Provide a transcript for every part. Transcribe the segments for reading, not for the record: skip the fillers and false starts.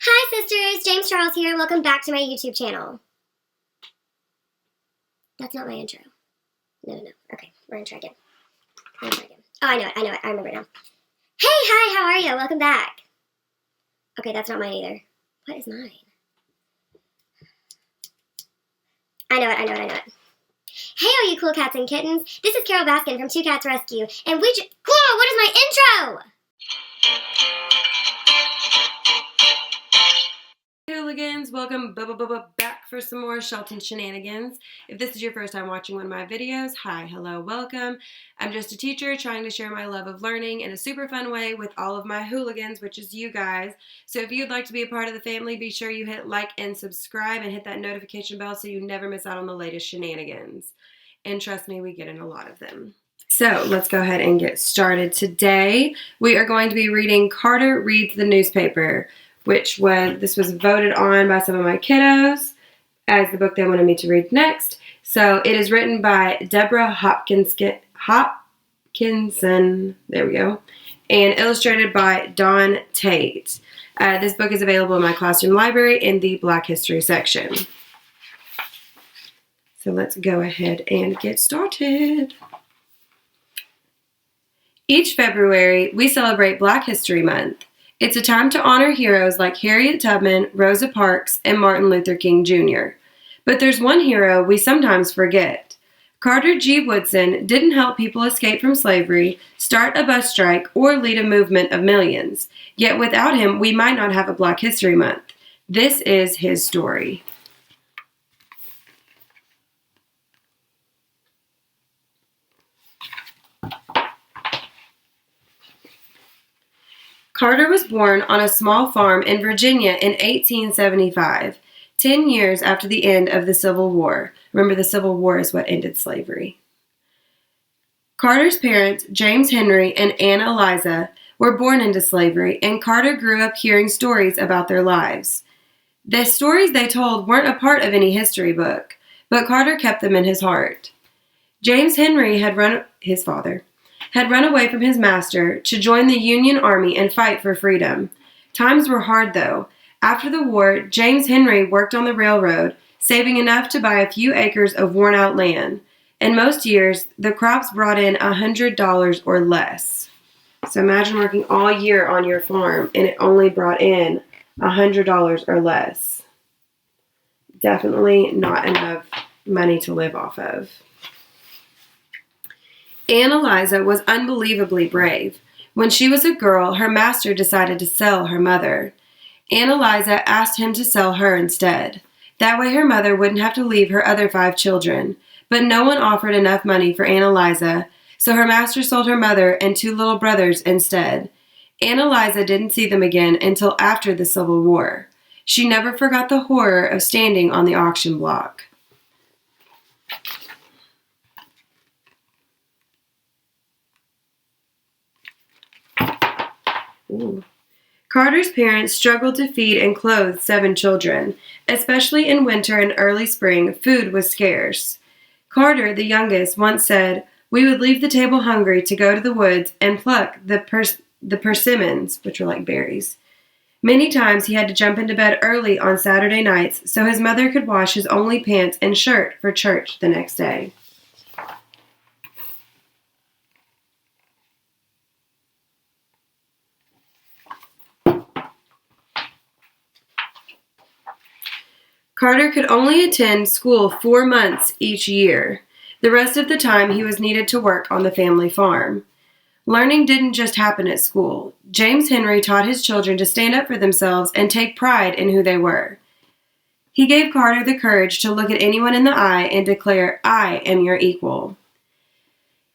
Hi sisters, James Charles here. Welcome back to my YouTube channel. That's not my intro. No. Okay, we're gonna try again. Oh, I know it. I remember now. Hey, hi, how are you? Welcome back. Okay, that's not mine either. What is mine? I know it. Hey, all you cool cats and kittens. This is Carol Baskin from Two Cats Rescue, and Cool, what is my intro? Hooligans, welcome back for some more Shelton Shenanigans. If this is your first time watching one of my videos, hi, hello, welcome. I'm just a teacher trying to share my love of learning in a super fun way with all of my hooligans, which is you guys. So if you'd like to be a part of the family, be sure you hit like and subscribe and hit that notification bell so you never miss out on the latest shenanigans. And trust me, we get in a lot of them. So let's go ahead and get started. Today, we are going to be reading Carter Reads the Newspaper, this was voted on by some of my kiddos as the book they wanted me to read next. So it is written by Deborah Hopkinson, there we go, and illustrated by Dawn Tate. This book is available in my classroom library in the Black History section. So let's go ahead and get started. Each February, we celebrate Black History Month. It's a time to honor heroes like Harriet Tubman, Rosa Parks, and Martin Luther King Jr. But there's one hero we sometimes forget. Carter G. Woodson didn't help people escape from slavery, start a bus strike, or lead a movement of millions. Yet without him, we might not have a Black History Month. This is his story. Carter was born on a small farm in Virginia in 1875, 10 years after the end of the Civil War. Remember, the Civil War is what ended slavery. Carter's parents, James Henry and Ann Eliza, were born into slavery, and Carter grew up hearing stories about their lives. The stories they told weren't a part of any history book, but Carter kept them in his heart. James Henry, his father, had run away from his master to join the Union Army and fight for freedom. Times were hard, though. After the war, James Henry worked on the railroad, saving enough to buy a few acres of worn-out land. In most years, the crops brought in $100 or less. So imagine working all year on your farm, and it only brought in $100 or less. Definitely not enough money to live off of. Ann Eliza was unbelievably brave. When she was a girl, her master decided to sell her mother. Ann Eliza asked him to sell her instead. That way her mother wouldn't have to leave her other 5 children. But no one offered enough money for Ann Eliza, so her master sold her mother and 2 little brothers instead. Ann Eliza didn't see them again until after the Civil War. She never forgot the horror of standing on the auction block. Ooh. Carter's parents struggled to feed and clothe 7 children. Especially in winter and early spring, food was scarce. Carter, the youngest, once said, "We would leave the table hungry to go to the woods and pluck the persimmons," which were like berries. Many times he had to jump into bed early on Saturday nights so his mother could wash his only pants and shirt for church the next day. Carter could only attend school 4 months each year. The rest of the time he was needed to work on the family farm. Learning didn't just happen at school. James Henry taught his children to stand up for themselves and take pride in who they were. He gave Carter the courage to look at anyone in the eye and declare, "I am your equal."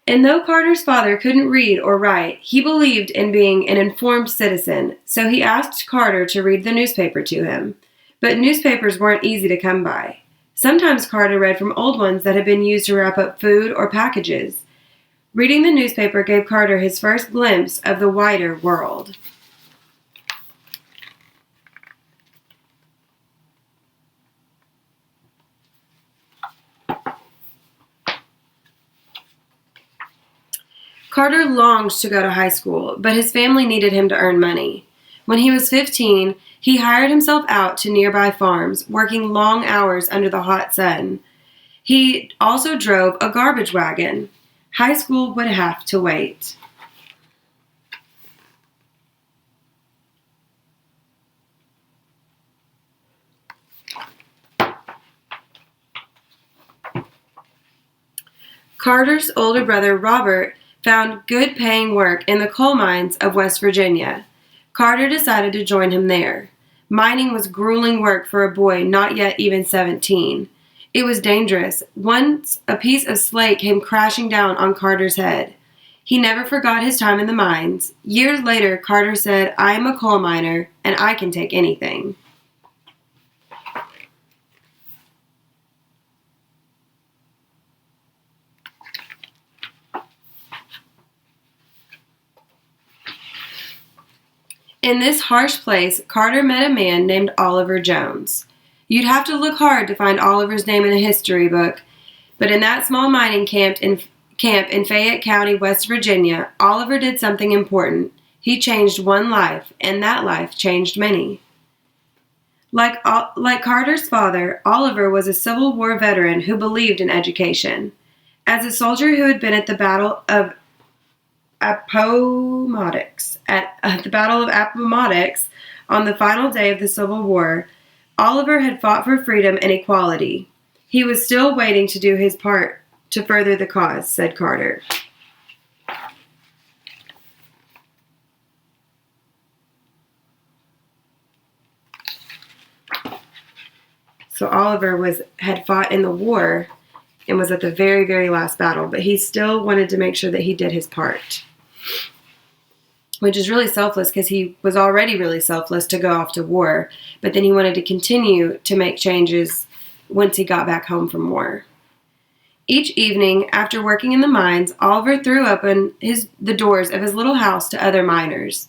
And though Carter's father couldn't read or write, he believed in being an informed citizen, so he asked Carter to read the newspaper to him. But newspapers weren't easy to come by. Sometimes Carter read from old ones that had been used to wrap up food or packages. Reading the newspaper gave Carter his first glimpse of the wider world. Carter longed to go to high school, but his family needed him to earn money. When he was 15, he hired himself out to nearby farms, working long hours under the hot sun. He also drove a garbage wagon. High school would have to wait. Carter's older brother, Robert, found good paying work in the coal mines of West Virginia. Carter decided to join him there. Mining was grueling work for a boy not yet even 17. It was dangerous. Once a piece of slate came crashing down on Carter's head. He never forgot his time in the mines. Years later, Carter said, "I am a coal miner, and I can take anything." In this harsh place, Carter met a man named Oliver Jones. You'd have to look hard to find Oliver's name in a history book, but in that small mining camp in Fayette County, West Virginia, Oliver did something important. He changed one life, and that life changed many. Like Carter's father, Oliver was a Civil War veteran who believed in education. As a soldier who had been at the Battle of Appomattox on the final day of the Civil War, Oliver had fought for freedom and equality. He was still waiting to do his part to further the cause, said Carter. So Oliver had fought in the war and was at the very, very last battle, but he still wanted to make sure that he did his part, which is really selfless because he was already really selfless to go off to war, but then he wanted to continue to make changes once he got back home from war. Each evening, after working in the mines, Oliver threw open the doors of his little house to other miners.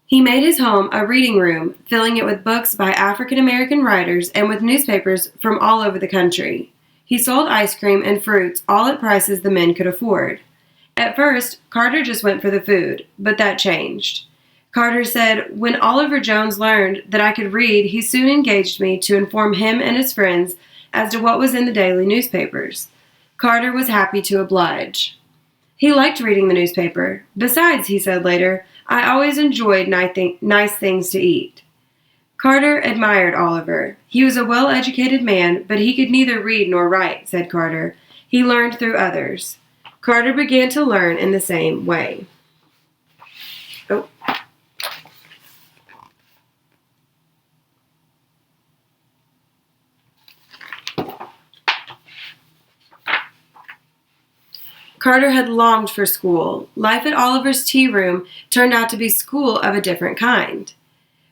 He made his home a reading room, filling it with books by African American writers and with newspapers from all over the country. He sold ice cream and fruits, all at prices the men could afford. At first, Carter just went for the food, but that changed. Carter said, "When Oliver Jones learned that I could read, he soon engaged me to inform him and his friends as to what was in the daily newspapers." Carter was happy to oblige. He liked reading the newspaper. Besides, he said later, "I always enjoyed nice things to eat." Carter admired Oliver. He was a well-educated man, but he could neither read nor write, said Carter. He learned through others. Carter began to learn in the same way. Carter had longed for school. Life at Oliver's tea room turned out to be school of a different kind.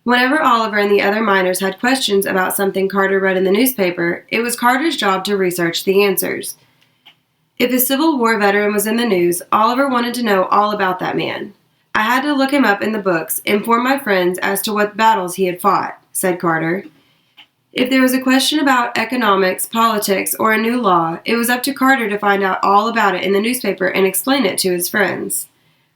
Whenever Oliver and the other miners had questions about something Carter read in the newspaper, it was Carter's job to research the answers. If a Civil War veteran was in the news, Oliver wanted to know all about that man. "I had to look him up in the books, inform my friends as to what battles he had fought," said Carter. If there was a question about economics, politics, or a new law, it was up to Carter to find out all about it in the newspaper and explain it to his friends.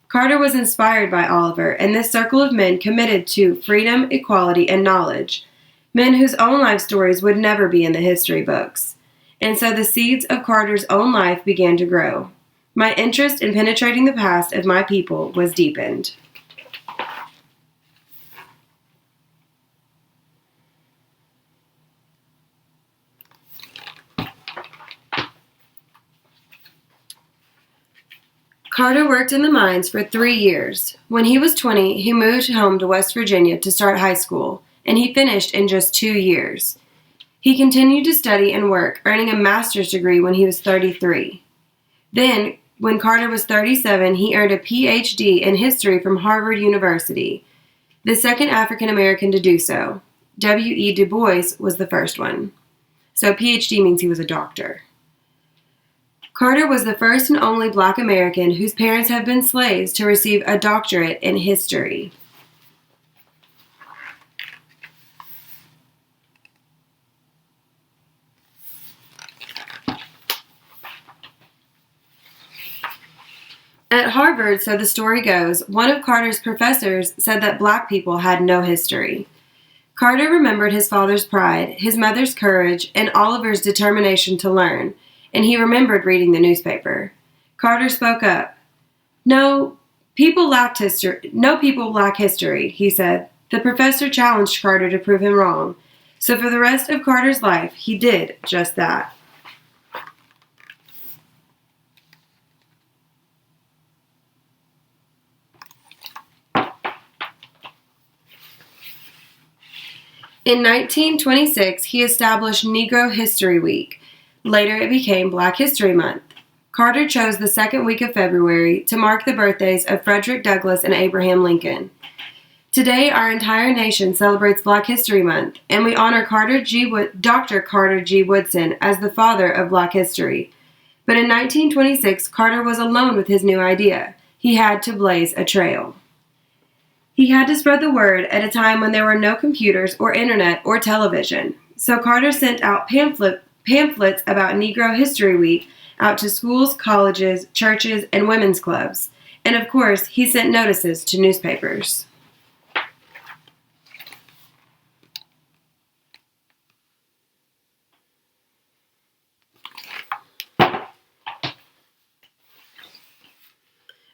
Carter was inspired by Oliver and this circle of men committed to freedom, equality, and knowledge, men whose own life stories would never be in the history books. And so the seeds of Carter's own life began to grow. My interest in penetrating the past of my people was deepened. Carter worked in the mines for 3 years. When he was 20, he moved home to West Virginia to start high school, and he finished in just 2 years. He continued to study and work, earning a master's degree when he was 33. Then, when Carter was 37, he earned a PhD in history from Harvard University, the second African American to do so. W.E. Du Bois was the first one. So PhD means he was a doctor. Carter was the first and only Black American whose parents had been slaves to receive a doctorate in history. At Harvard, so the story goes, one of Carter's professors said that black people had no history. Carter remembered his father's pride, his mother's courage, and Oliver's determination to learn, and he remembered reading the newspaper. Carter spoke up. No people lack history, he said. The professor challenged Carter to prove him wrong. So for the rest of Carter's life, he did just that. In 1926, he established Negro History Week. Later, it became Black History Month. Carter chose the second week of February to mark the birthdays of Frederick Douglass and Abraham Lincoln. Today, our entire nation celebrates Black History Month, and we honor Dr. Carter G. Woodson as the father of Black history. But in 1926, Carter was alone with his new idea. He had to blaze a trail. He had to spread the word at a time when there were no computers or internet or television. So Carter sent out pamphlets about Negro History Week out to schools, colleges, churches, and women's clubs. And of course, he sent notices to newspapers.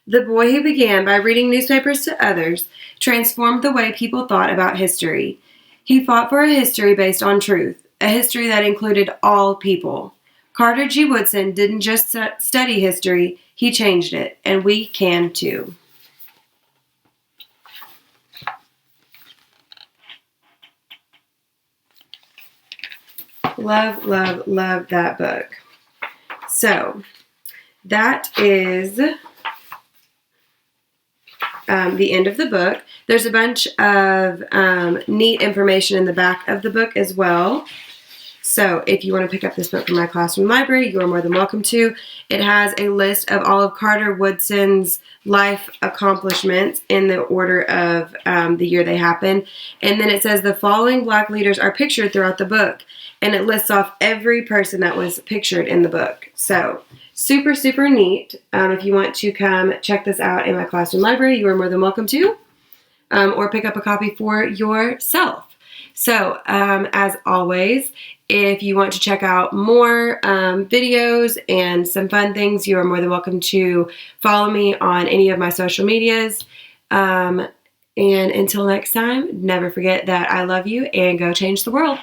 The boy who began by reading newspapers to others transformed the way people thought about history. He fought for a history based on truth, a history that included all people. Carter G. Woodson didn't just study history, he changed it, and we can too. Love, love, love that book. So, that is the end of the book. There's a bunch of neat information in the back of the book as well. So if you want to pick up this book from my classroom library, you are more than welcome to. It has a list of all of Carter Woodson's life accomplishments in the order of the year they happened. And then it says the following Black leaders are pictured throughout the book. And it lists off every person that was pictured in the book. So super, super neat. If you want to come check this out in my classroom library, you are more than welcome to. Or pick up a copy for yourself. So, as always, if you want to check out more videos and some fun things, you are more than welcome to follow me on any of my social medias. And until next time, never forget that I love you and go change the world.